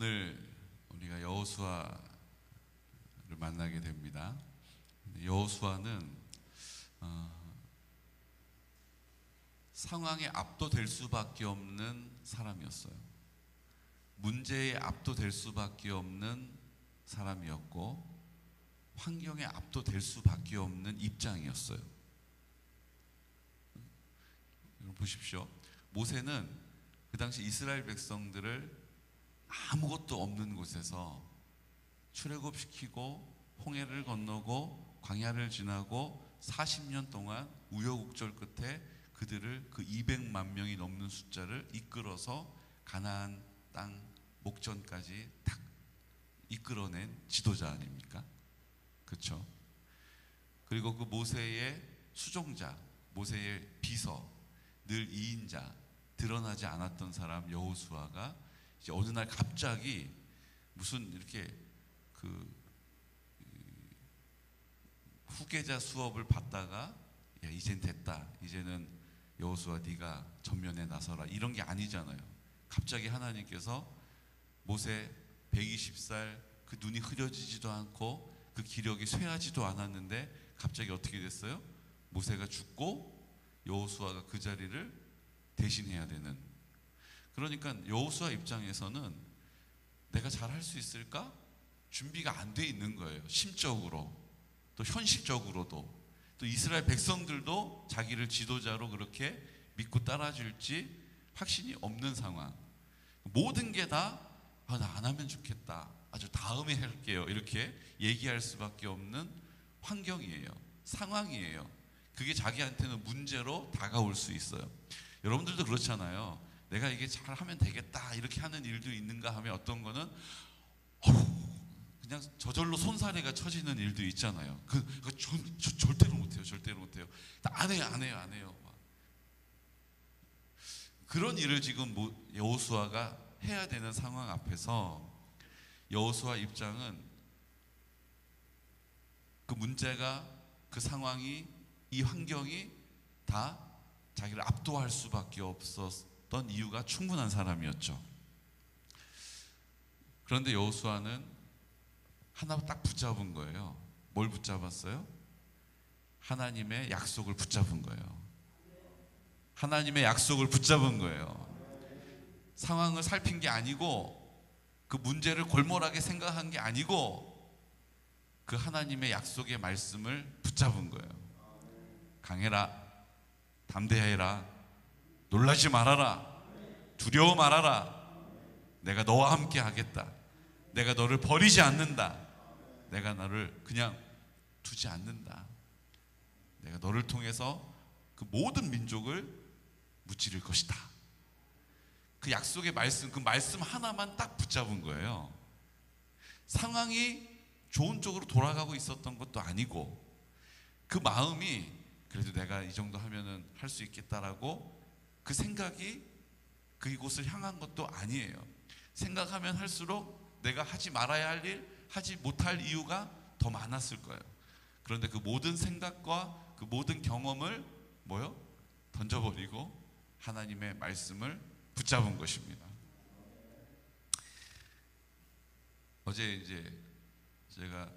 오늘 우리가 여호수아를 만나게 됩니다. 여호수아는 상황에 압도될 수밖에 없는 사람이었어요. 문제에 압도될 수밖에 없는 사람이었고 환경에 압도될 수밖에 없는 입장이었어요. 여러분 보십시오. 모세는 그 당시 이스라엘 백성들을 아무것도 없는 곳에서 출애굽시키고 홍해를 건너고 광야를 지나고 40년 동안 우여곡절 끝에 그들을 그 200만 명이 넘는 숫자를 이끌어서 가나안 땅 목전까지 딱 이끌어낸 지도자 아닙니까? 그렇죠? 그리고 그 모세의 수종자, 모세의 비서, 늘 2인자, 드러나지 않았던 사람 여호수아가 이제 어느 날 갑자기 무슨 이렇게 그 후계자 수업을 받다가 야 이젠 됐다, 이제는 여호수아 네가 전면에 나서라, 이런 게 아니잖아요. 갑자기 하나님께서 모세 120살 그 눈이 흐려지지도 않고 그 기력이 쇠하지도 않았는데 갑자기 어떻게 됐어요? 모세가 죽고 여호수아가 그 자리를 대신해야 되는. 그러니까 여호수아 입장에서는 내가 잘할 수 있을까? 준비가 안 돼 있는 거예요. 심적으로 또 현실적으로도. 또 이스라엘 백성들도 자기를 지도자로 그렇게 믿고 따라줄지 확신이 없는 상황. 모든 게 다 나 안 하면 좋겠다, 아주 다음에 할게요, 이렇게 얘기할 수밖에 없는 환경이에요. 상황이에요. 그게 자기한테는 문제로 다가올 수 있어요. 여러분들도 그렇잖아요. 내가 이게 잘하면 되겠다 이렇게 하는 일도 있는가 하면 어떤 거는 그냥 저절로 손사래가 쳐지는 일도 있잖아요. 그거 절대로 못해요. 절대로 못해요. 안 해요. 그런 일을 지금 여호수아가 해야 되는 상황 앞에서 여호수아 입장은 그 문제가, 그 상황이, 이 환경이 다 자기를 압도할 수밖에 없었던 이유가 충분한 사람이었죠. 그런데 여호수아는 하나 딱 붙잡은 거예요. 뭘 붙잡았어요? 하나님의 약속을 붙잡은 거예요. 하나님의 약속을 붙잡은 거예요. 상황을 살핀 게 아니고, 그 문제를 골몰하게 생각한 게 아니고, 그 하나님의 약속의 말씀을 붙잡은 거예요. 강해라, 담대해라, 놀라지 말아라, 두려워 말아라, 내가 너와 함께 하겠다, 내가 너를 버리지 않는다, 내가 너를 그냥 두지 않는다, 내가 너를 통해서 그 모든 민족을 무찌를 것이다. 그 약속의 말씀, 그 말씀 하나만 딱 붙잡은 거예요. 상황이 좋은 쪽으로 돌아가고 있었던 것도 아니고, 그 마음이 그래도 내가 이 정도 하면은 할 수 있겠다라고 그 생각이 그곳을 향한 것도 아니에요. 생각하면 할수록 내가 하지 말아야 할 일, 하지 못할 이유가 더 많았을 거예요. 그런데 그 모든 생각과 그 모든 경험을 던져버리고 하나님의 말씀을 붙잡은 것입니다. 어제 이제 제가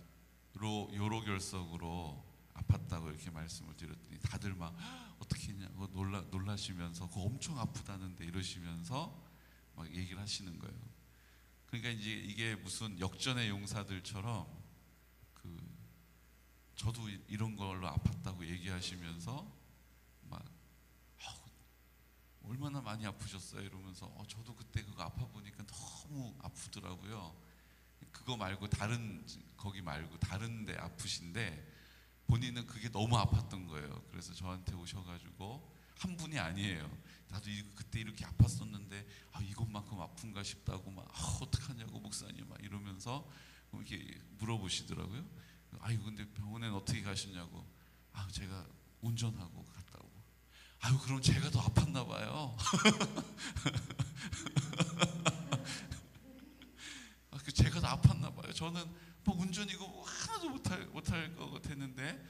요로결석으로 아팠다고 이렇게 말씀을 드렸더니 다들 막 어떻게 했냐고 놀라시면서 그거 엄청 아프다는데 이러시면서 막 얘기를 하시는 거예요. 그러니까 이제 이게 무슨 역전의 용사들처럼 저도 이런 걸로 아팠다고 얘기하시면서 막 얼마나 많이 아프셨어요 이러면서 저도 그때 그거 아파 보니까 너무 아프더라고요. 그거 말고 거기 말고 다른 데 아프신데 본인은 그게 너무 아팠던 거예요. 그래서 저한테 오셔가지고, 한 분이 아니에요. 나도 그때 이렇게 아팠었는데 이것만큼 아픈가 싶다고 막 어떡하냐고 목사님 막 이러면서 이렇게 물어보시더라고요. 근데 병원에는 어떻게 가시냐고. 제가 운전하고 갔다 오고. 그럼 제가 더 아팠나 봐요. 제가 더 아팠나 봐요. 저는 운전이고 하나도 못할 것 같았는데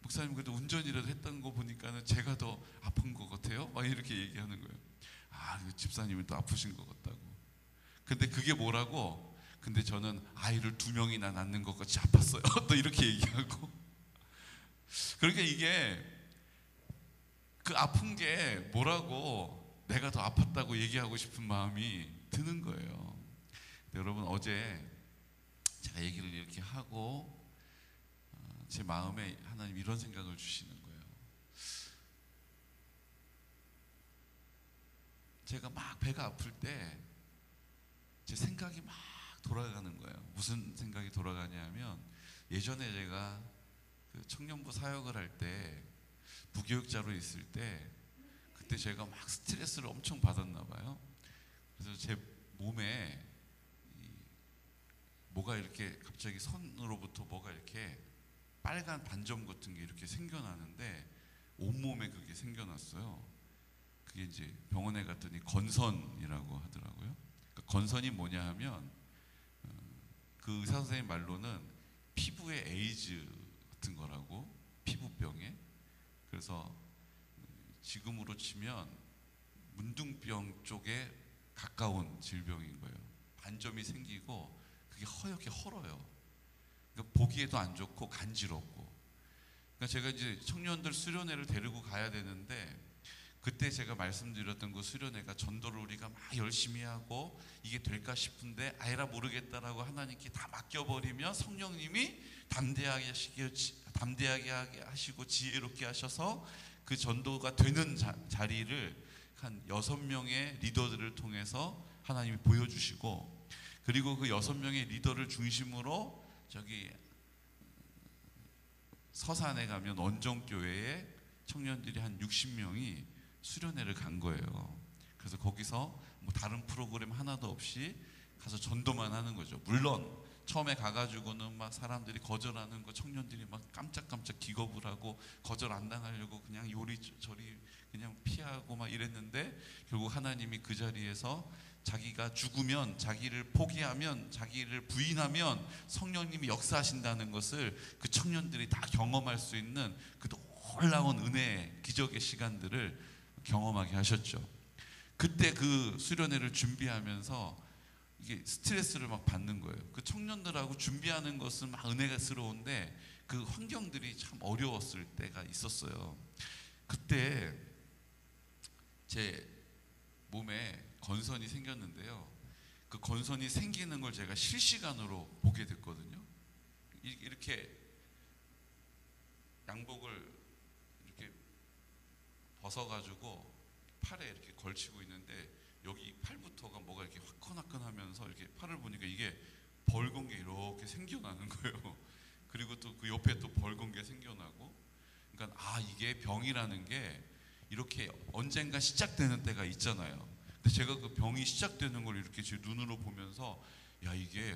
목사님 그래도 운전이라도 했던 거 보니까는 제가 더 아픈 것 같아요. 막 이렇게 얘기하는 거예요. 집사님이 또 아프신 것 같다고. 근데 그게 뭐라고? 근데 저는 아이를 2명이나 낳는 것 같이 아팠어요. 또 이렇게 얘기하고. 그러니까 이게 그 아픈 게 뭐라고 내가 더 아팠다고 얘기하고 싶은 마음이 드는 거예요. 여러분, 어제 제가 얘기를 이렇게 하고 제 마음에 하나님 이런 생각을 주시는 거예요. 제가 막 배가 아플 때 제 생각이 막 돌아가는 거예요. 무슨 생각이 돌아가냐면, 예전에 제가 그 청년부 사역을 할 때 부교육자로 있을 때 그때 제가 막 스트레스를 엄청 받았나 봐요. 그래서 제 몸에 뭐가 이렇게 갑자기 손으로부터 뭐가 이렇게 빨간 반점 같은 게 이렇게 생겨나는데 온몸에 그게 생겨났어요. 그게 이제 병원에 갔더니 건선이라고 하더라고요. 그러니까 건선이 뭐냐 하면 그 의사 선생님 말로는 피부에 에이즈 같은 거라고, 피부병에. 그래서 지금으로 치면 문둥병 쪽에 가까운 질병인 거예요. 반점이 생기고 그게 허옇게 헐어요. 그러니까 보기에도 안 좋고 간지럽고. 그러니까 제가 이제 청년들 수련회를 데리고 가야 되는데, 그때 제가 말씀드렸던 그 수련회가 전도를 우리가 막 열심히 하고 이게 될까 싶은데 아니라 모르겠다라고 하나님께 다 맡겨버리면 성령님이 담대하게 하시고 지혜롭게 하셔서 그 전도가 되는 자리를 한 6명의 리더들을 통해서 하나님이 보여주시고, 그리고 그 6명의 리더를 중심으로 저기 서산에 가면 원정교회에 청년들이 한 60명이 수련회를 간 거예요. 그래서 거기서 뭐 다른 프로그램 하나도 없이 가서 전도만 하는 거죠. 물론 처음에 가가지고는 막 사람들이 거절하는 거, 청년들이 막 깜짝깜짝 기겁을 하고 거절 안 당하려고 그냥 요리저리 그냥 피하고 막 이랬는데, 결국 하나님이 그 자리에서 자기가 죽으면, 자기를 포기하면, 자기를 부인하면 성령님이 역사하신다는 것을 그 청년들이 다 경험할 수 있는 그 놀라운 은혜의 기적의 시간들을 경험하게 하셨죠. 그때 그 수련회를 준비하면서 이게 스트레스를 막 받는 거예요. 그 청년들하고 준비하는 것은 막 은혜스러운데 그 환경들이 참 어려웠을 때가 있었어요. 그때 제 몸에 건선이 생겼는데요. 그 건선이 생기는 걸 제가 실시간으로 보게 됐거든요. 이렇게 양복을 이렇게 벗어가지고 팔에 이렇게 걸치고 있는데 여기 팔부터가 뭐가 이렇게 화끈화끈하면서 이렇게 팔을 보니까 이게 벌건 게 이렇게 생겨나는 거예요. 그리고 또 그 옆에 또 벌건 게 생겨나고, 그러니까 이게 병이라는 게 이렇게 언젠가 시작되는 때가 있잖아요. 근데 제가 그 병이 시작되는 걸 이렇게 제 눈으로 보면서, 야, 이게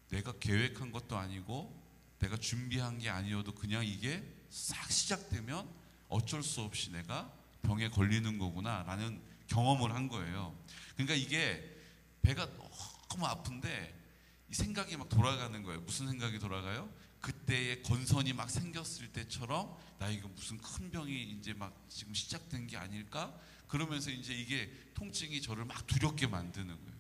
내가 계획한 것도 아니고 내가 준비한 게 아니어도 그냥 이게 싹 시작되면 어쩔 수 없이 내가 병에 걸리는 거구나 라는 경험을 한 거예요. 그러니까 이게 배가 너무 아픈데 이 생각이 막 돌아가는 거예요. 무슨 생각이 돌아가요? 그때의 건선이 막 생겼을 때처럼 나 이거 무슨 큰 병이 이제 막 지금 시작된 게 아닐까? 그러면서 이제 이게 통증이 저를 막 두렵게 만드는 거예요.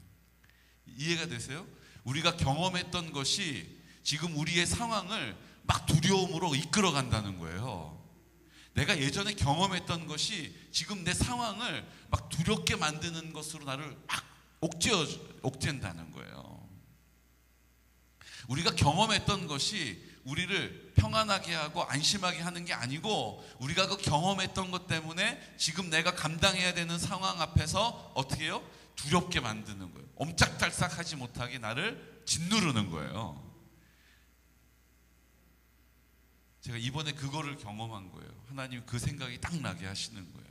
이해가 되세요? 우리가 경험했던 것이 지금 우리의 상황을 막 두려움으로 이끌어 간다는 거예요. 내가 예전에 경험했던 것이 지금 내 상황을 막 두렵게 만드는 것으로 나를 막 옥죄한다는 거예요. 우리가 경험했던 것이 우리를 평안하게 하고 안심하게 하는 게 아니고, 우리가 그 경험했던 것 때문에 지금 내가 감당해야 되는 상황 앞에서 어떻게 해요? 두렵게 만드는 거예요. 옴짝달싹하지 못하게 나를 짓누르는 거예요. 제가 이번에 그거를 경험한 거예요. 하나님 그 생각이 딱 나게 하시는 거예요.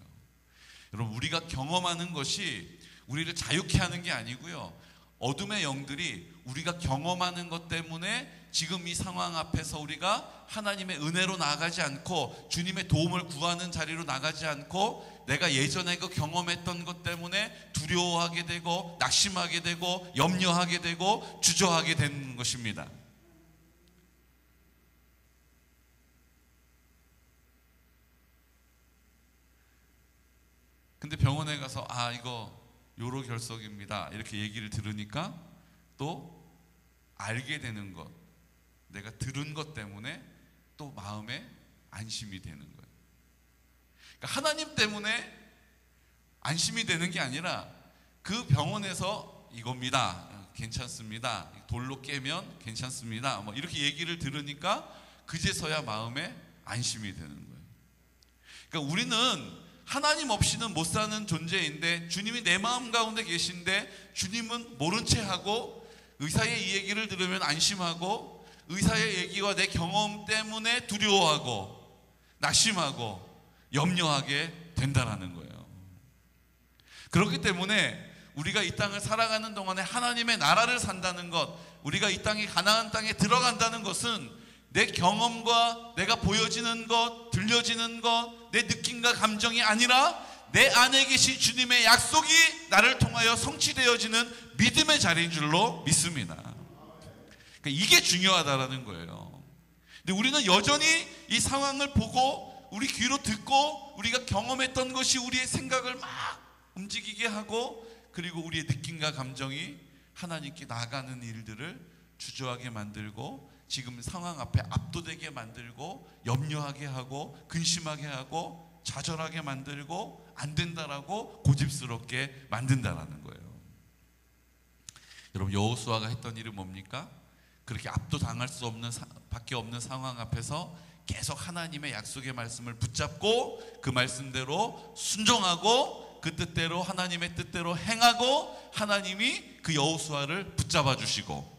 여러분, 우리가 경험하는 것이 우리를 자유케 하는 게 아니고요, 어둠의 영들이 우리가 경험하는 것 때문에 지금 이 상황 앞에서 우리가 하나님의 은혜로 나아가지 않고 주님의 도움을 구하는 자리로 나가지 않고 내가 예전에 그 경험했던 것 때문에 두려워하게 되고 낙심하게 되고 염려하게 되고 주저하게 되는 것입니다. 근데 병원에 가서 이거 요로 결석입니다. 이렇게 얘기를 들으니까 또 알게 되는 것, 내가 들은 것 때문에 또 마음에 안심이 되는 거예요. 그러니까 하나님 때문에 안심이 되는 게 아니라 그 병원에서 이겁니다, 괜찮습니다, 돌로 깨면 괜찮습니다, 뭐 이렇게 얘기를 들으니까 그제서야 마음에 안심이 되는 거예요. 그러니까 우리는 하나님 없이는 못 사는 존재인데 주님이 내 마음 가운데 계신데 주님은 모른 채 하고 의사의 이 얘기를 들으면 안심하고 의사의 얘기와 내 경험 때문에 두려워하고 낙심하고 염려하게 된다라는 거예요. 그렇기 때문에 우리가 이 땅을 살아가는 동안에 하나님의 나라를 산다는 것, 우리가 이 땅이 가나안 땅에 들어간다는 것은 내 경험과 내가 보여지는 것, 들려지는 것, 내 느낌과 감정이 아니라 내 안에 계신 주님의 약속이 나를 통하여 성취되어지는 믿음의 자리인 줄로 믿습니다. 그러니까 이게 중요하다라는 거예요. 근데 우리는 여전히 이 상황을 보고 우리 귀로 듣고 우리가 경험했던 것이 우리의 생각을 막 움직이게 하고 그리고 우리의 느낌과 감정이 하나님께 나아가는 일들을 주저하게 만들고 지금 상황 앞에 압도되게 만들고 염려하게 하고 근심하게 하고 좌절하게 만들고 안 된다라고 고집스럽게 만든다라는 거예요. 여러분, 여호수아가 했던 일은 뭡니까? 그렇게 압도당할 수 없는 밖에 없는 상황 앞에서 계속 하나님의 약속의 말씀을 붙잡고 그 말씀대로 순종하고 그 뜻대로 하나님의 뜻대로 행하고 하나님이 그 여호수아를 붙잡아 주시고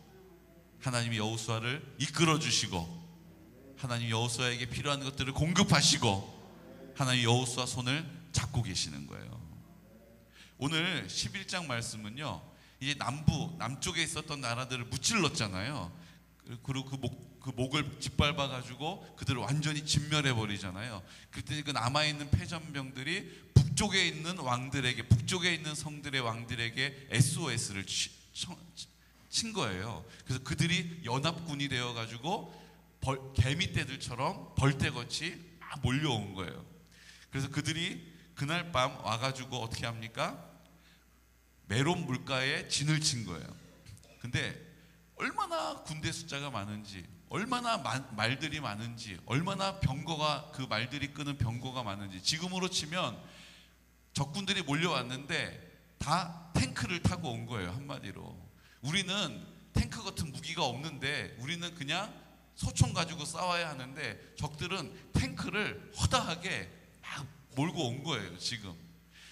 하나님이 여호수아를 이끌어 주시고 하나님이 여호수아에게 필요한 것들을 공급하시고 하나님이 여호수아 손을 잡고 계시는 거예요. 오늘 11장 말씀은요, 이제 남쪽에 있었던 나라들을 무찔렀잖아요. 그리고 그 목을 짓밟아 가지고 그들을 완전히 진멸해 버리잖아요. 그때 그 남아있는 패전병들이 북쪽에 있는 왕들에게, 북쪽에 있는 성들의 왕들에게 SOS를 친 거예요. 그래서 그들이 연합군이 되어 가지고 개미떼들처럼 벌떼같이 막 몰려온 거예요. 그래서 그들이 그날 밤 와가지고 어떻게 합니까? 메론 물가에 진을 친 거예요. 근데 얼마나 군대 숫자가 많은지, 얼마나 말들이 많은지, 얼마나 병거가, 그 말들이 끄는 병거가 많은지, 지금으로 치면 적군들이 몰려왔는데 다 탱크를 타고 온 거예요. 한마디로 우리는 탱크 같은 무기가 없는데 우리는 그냥 소총 가지고 싸워야 하는데 적들은 탱크를 허다하게 막 몰고 온 거예요. 지금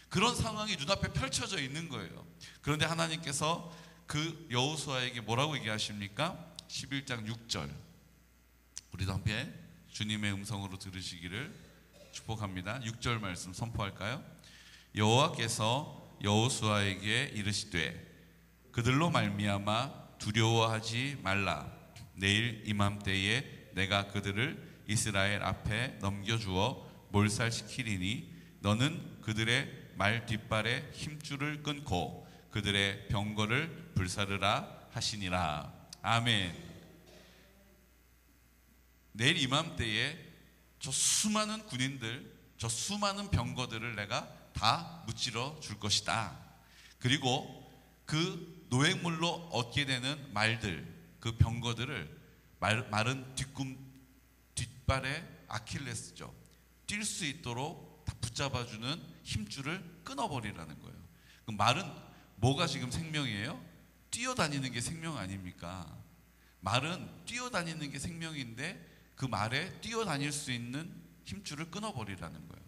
그런 상황이 눈앞에 펼쳐져 있는 거예요. 그런데 하나님께서 그 여호수아에게 뭐라고 얘기하십니까? 11장 6절, 우리도 함께 주님의 음성으로 들으시기를 축복합니다. 6절 말씀 선포할까요? 여호와께서 여호수아에게 이르시되 그들로 말미암아 두려워하지 말라. 내일 이맘때에 내가 그들을 이스라엘 앞에 넘겨주어 몰살시키리니 너는 그들의 말 뒷발에 힘줄을 끊고 그들의 병거를 불사르라 하시니라. 아멘. 내일 이맘때에 저 수많은 군인들, 저 수많은 병거들을 내가 다 무찌러 줄 것이다. 그리고 그 노획물로 얻게 되는 말들, 그 병거들을 마른 뒷발에 아킬레스죠, 뛸 수 있도록 다 붙잡아주는 힘줄을 끊어버리라는 거예요. 그럼 말은 뭐가 지금 생명이에요? 뛰어다니는 게 생명 아닙니까? 말은 뛰어다니는 게 생명인데 그 말에 뛰어다닐 수 있는 힘줄을 끊어버리라는 거예요.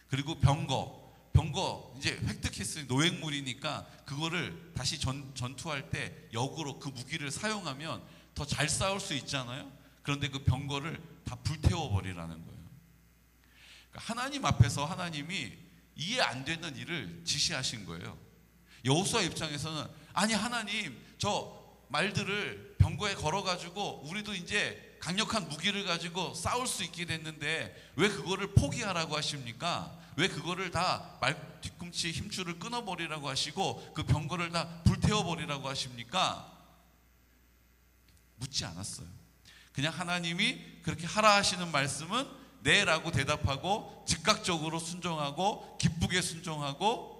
그리고 병거 이제 획득했으니 노획물이니까 그거를 다시 전투할 때 역으로 그 무기를 사용하면 더 잘 싸울 수 있잖아요. 그런데 그 병거를 다 불태워버리라는 거예요. 그러니까 하나님 앞에서 하나님이 이해 안 되는 일을 지시하신 거예요. 여호수아 입장에서는 아니 하나님, 저 말들을 병거에 걸어가지고 우리도 이제 강력한 무기를 가지고 싸울 수 있게 됐는데 왜 그거를 포기하라고 하십니까? 왜 그거를 다 말 뒤꿈치에 힘줄을 끊어버리라고 하시고 그 병거를 다 불태워버리라고 하십니까? 묻지 않았어요. 그냥 하나님이 그렇게 하라 하시는 말씀은 네 라고 대답하고 즉각적으로 순종하고 기쁘게 순종하고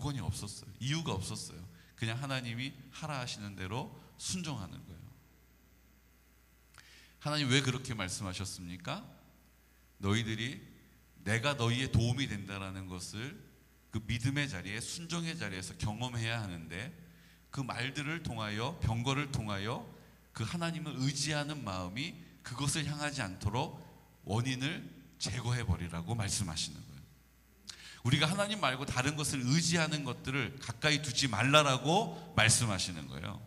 조건이 없었어요. 이유가 없었어요. 그냥 하나님이 하라 하시는 대로 순종하는 거예요. 하나님 왜 그렇게 말씀하셨습니까? 너희들이 내가 너희의 도움이 된다라는 것을 그 믿음의 자리에, 순종의 자리에서 경험해야 하는데, 그 말들을 통하여, 병거를 통하여 그 하나님을 의지하는 마음이 그것을 향하지 않도록 원인을 제거해 버리라고 말씀하시는 거예요. 우리가 하나님 말고 다른 것을 의지하는 것들을 가까이 두지 말라라고 말씀하시는 거예요.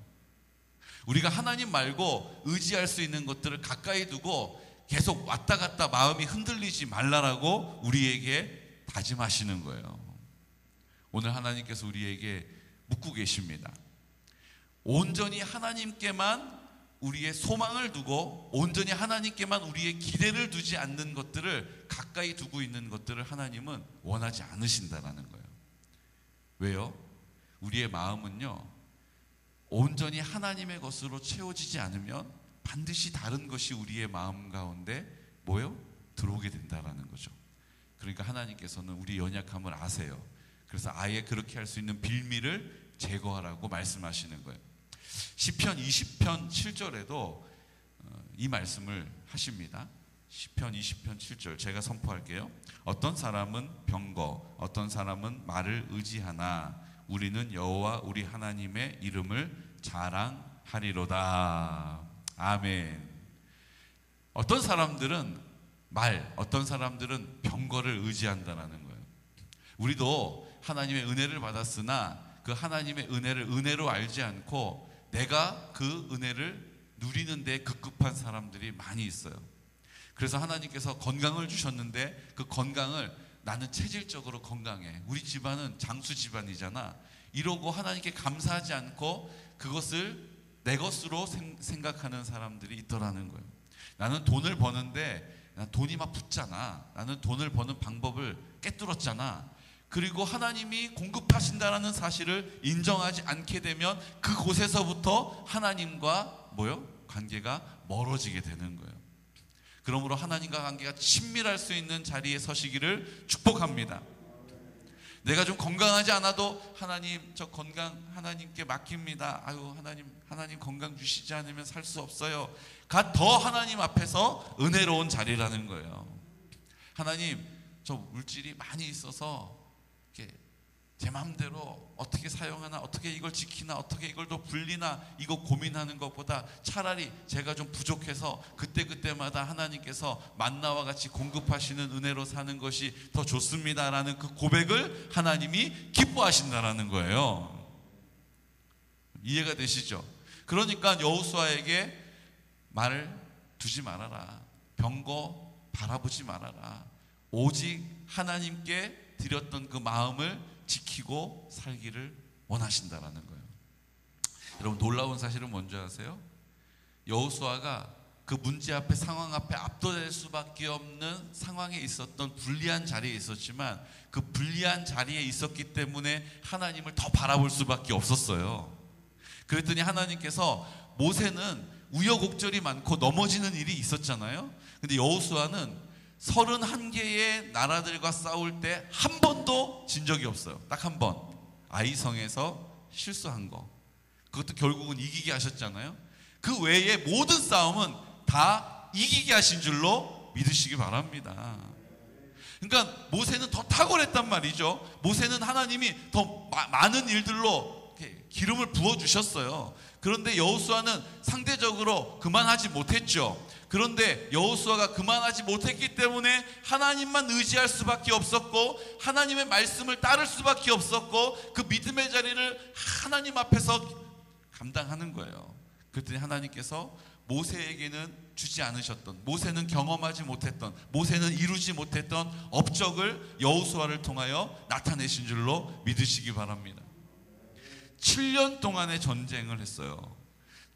우리가 하나님 말고 의지할 수 있는 것들을 가까이 두고 계속 왔다 갔다 마음이 흔들리지 말라라고 우리에게 다짐하시는 거예요. 오늘 하나님께서 우리에게 묻고 계십니다. 온전히 하나님께만 우리의 소망을 두고 온전히 하나님께만 우리의 기대를 두지 않는 것들을, 가까이 두고 있는 것들을 하나님은 원하지 않으신다라는 거예요. 왜요? 우리의 마음은요, 온전히 하나님의 것으로 채워지지 않으면 반드시 다른 것이 우리의 마음 가운데 뭐요? 들어오게 된다라는 거죠. 그러니까 하나님께서는 우리 연약함을 아세요. 그래서 아예 그렇게 할 수 있는 빌미를 제거하라고 말씀하시는 거예요. 시편 20편 7절에도 이 말씀을 하십니다. 시편 20편 7절 제가 선포할게요. 어떤 사람은 병거, 어떤 사람은 말을 의지하나 우리는 여호와 우리 하나님의 이름을 자랑하리로다. 아멘. 어떤 사람들은 말, 어떤 사람들은 병거를 의지한다는 거예요. 우리도 하나님의 은혜를 받았으나 그 하나님의 은혜를 은혜로 알지 않고 내가 그 은혜를 누리는 데 급급한 사람들이 많이 있어요. 그래서 하나님께서 건강을 주셨는데 그 건강을 나는 체질적으로 건강해, 우리 집안은 장수 집안이잖아, 이러고 하나님께 감사하지 않고 그것을 내 것으로 생각하는 사람들이 있더라는 거예요. 나는 돈을 버는데 돈이 막 붙잖아. 나는 돈을 버는 방법을 꿰뚫었잖아. 그리고 하나님이 공급하신다라는 사실을 인정하지 않게 되면 그곳에서부터 하나님과 관계가 멀어지게 되는 거예요. 그러므로 하나님과 관계가 친밀할 수 있는 자리에 서시기를 축복합니다. 내가 좀 건강하지 않아도 하나님, 저 건강 하나님께 맡깁니다. 아유, 하나님 건강 주시지 않으면 살 수 없어요. 가 더 하나님 앞에서 은혜로운 자리라는 거예요. 하나님, 저 물질이 많이 있어서 이렇게 제 마음대로 어떻게 사용하나, 어떻게 이걸 지키나, 어떻게 이걸 더 불리나, 이거 고민하는 것보다 차라리 제가 좀 부족해서 그때그때마다 하나님께서 만나와 같이 공급하시는 은혜로 사는 것이 더 좋습니다라는 그 고백을 하나님이 기뻐하신다라는 거예요. 이해가 되시죠? 그러니까 여호수아에게 말을 두지 말아라, 병거 바라보지 말아라, 오직 하나님께 드렸던 그 마음을 지키고 살기를 원하신다라는 거예요. 여러분, 놀라운 사실은 뭔지 아세요? 여호수아가 그 문제 앞에, 상황 앞에 압도될 수밖에 없는 상황에 있었던, 불리한 자리에 있었지만 그 불리한 자리에 있었기 때문에 하나님을 더 바라볼 수밖에 없었어요. 그랬더니 하나님께서, 모세는 우여곡절이 많고 넘어지는 일이 있었잖아요. 근데 여호수아는 31개의 나라들과 싸울 때 한 번도 진 적이 없어요. 딱 한 번. 아이성에서 실수한 거. 그것도 결국은 이기게 하셨잖아요. 그 외에 모든 싸움은 다 이기게 하신 줄로 믿으시기 바랍니다. 그러니까 모세는 더 탁월했단 말이죠. 모세는 하나님이 더 많은 일들로 기름을 부어주셨어요. 그런데 여호수아는 상대적으로 그만하지 못했죠. 그런데 여호수아가 그만하지 못했기 때문에 하나님만 의지할 수밖에 없었고, 하나님의 말씀을 따를 수밖에 없었고, 그 믿음의 자리를 하나님 앞에서 감당하는 거예요. 그랬더니 하나님께서 모세에게는 주지 않으셨던, 모세는 경험하지 못했던, 모세는 이루지 못했던 업적을 여호수아를 통하여 나타내신 줄로 믿으시기 바랍니다. 7년 동안의 전쟁을 했어요.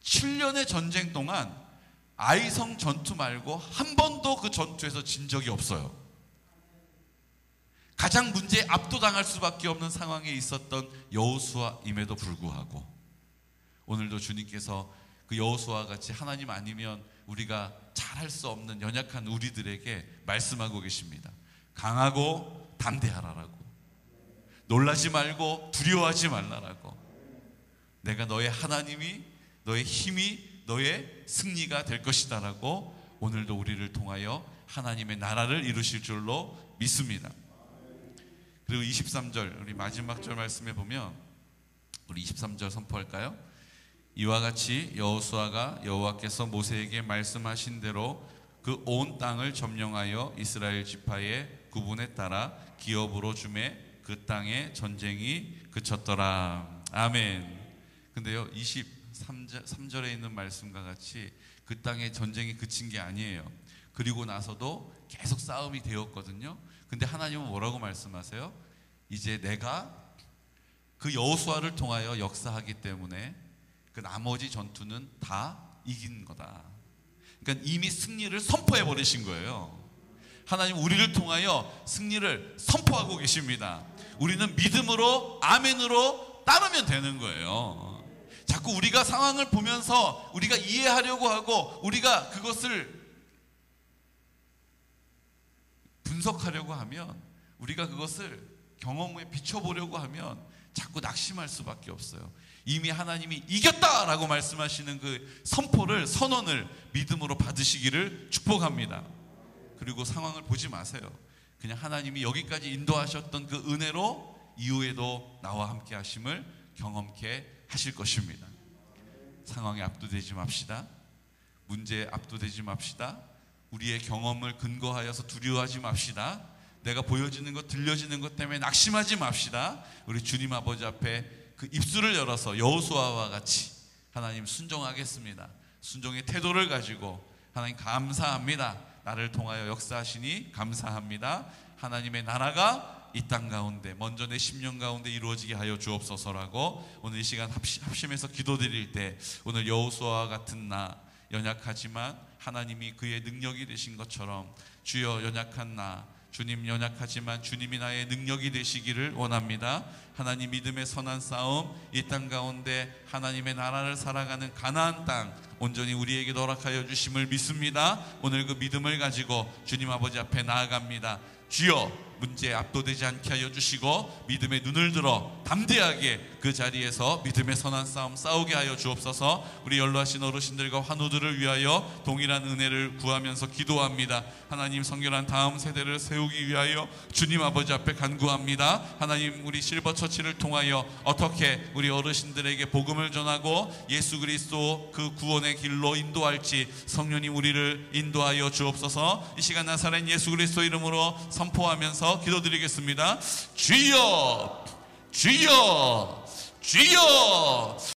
7년의 전쟁 동안 아이성 전투 말고 한 번도 그 전투에서 진 적이 없어요. 가장 문제에 압도당할 수밖에 없는 상황에 있었던 여호수아임에도 불구하고 오늘도 주님께서 그 여호수아와 같이 하나님 아니면 우리가 잘할 수 없는 연약한 우리들에게 말씀하고 계십니다. 강하고 담대하라라고. 놀라지 말고 두려워하지 말라라고. 내가 너의 하나님이, 너의 힘이, 너의 승리가 될 것이다라고 오늘도 우리를 통하여 하나님의 나라를 이루실 줄로 믿습니다. 그리고 23절, 우리 마지막 절 말씀에 보면 우리 23절 선포할까요? 이와 같이 여호수아가 여호와께서 모세에게 말씀하신 대로 그 온 땅을 점령하여 이스라엘 지파의 구분에 따라 기업으로 주매 그 땅에 전쟁이 그쳤더라. 아멘. 근데요, 23절에 있는 말씀과 같이 그 땅에 전쟁이 그친 게 아니에요. 그리고 나서도 계속 싸움이 되었거든요. 근데 하나님은 뭐라고 말씀하세요? 이제 내가 그 여호수아를 통하여 역사하기 때문에 그 나머지 전투는 다 이긴 거다. 그러니까 이미 승리를 선포해 버리신 거예요. 하나님 우리를 통하여 승리를 선포하고 계십니다. 우리는 믿음으로, 아멘으로 따르면 되는 거예요. 자꾸 우리가 상황을 보면서 우리가 이해하려고 하고 우리가 그것을 분석하려고 하면, 우리가 그것을 경험에 비춰보려고 하면 자꾸 낙심할 수밖에 없어요. 이미 하나님이 이겼다라고 말씀하시는 그 선포를, 선언을 믿음으로 받으시기를 축복합니다. 그리고 상황을 보지 마세요. 그냥 하나님이 여기까지 인도하셨던 그 은혜로 이후에도 나와 함께 하심을 경험케 하실 것입니다. 상황에 압도되지 맙시다. 문제에 압도되지 맙시다. 우리의 경험을 근거하여서 두려워하지 맙시다. 내가 보여지는 것, 들려지는 것 때문에 낙심하지 맙시다. 우리 주님 아버지 앞에 그 입술을 열어서 여호수아와 같이 하나님 순종하겠습니다. 순종의 태도를 가지고 하나님 감사합니다. 나를 통하여 역사하시니 감사합니다. 하나님의 나라가 이 땅 가운데, 먼저 내 심령 가운데 이루어지게 하여 주옵소서라고 오늘 이 시간 합심해서 기도드릴 때, 오늘 여호수아와 같은 나, 연약하지만 하나님이 그의 능력이 되신 것처럼 주여 연약한 나, 주님 연약하지만 주님이 나의 능력이 되시기를 원합니다. 하나님 믿음의 선한 싸움, 이 땅 가운데 하나님의 나라를 살아가는 가나안 땅 온전히 우리에게 허락하여 주심을 믿습니다. 오늘 그 믿음을 가지고 주님 아버지 앞에 나아갑니다. 주여 문제에 압도되지 않게 하여 주시고 믿음의 눈을 들어 담대하게 그 자리에서 믿음의 선한 싸움 싸우게 하여 주옵소서. 우리 연로하신 어르신들과 환우들을 위하여 동일한 은혜를 구하면서 기도합니다. 하나님 성결한 다음 세대를 세우기 위하여 주님 아버지 앞에 간구합니다. 하나님 우리 실버처치를 통하여 어떻게 우리 어르신들에게 복음을 전하고 예수 그리스도 그 구원의 길로 인도할지 성령님 우리를 인도하여 주옵소서. 이 시간 나사렛 예수 그리스도 이름으로 선포하면서 기도드리겠습니다. 주여, 주여, 주여.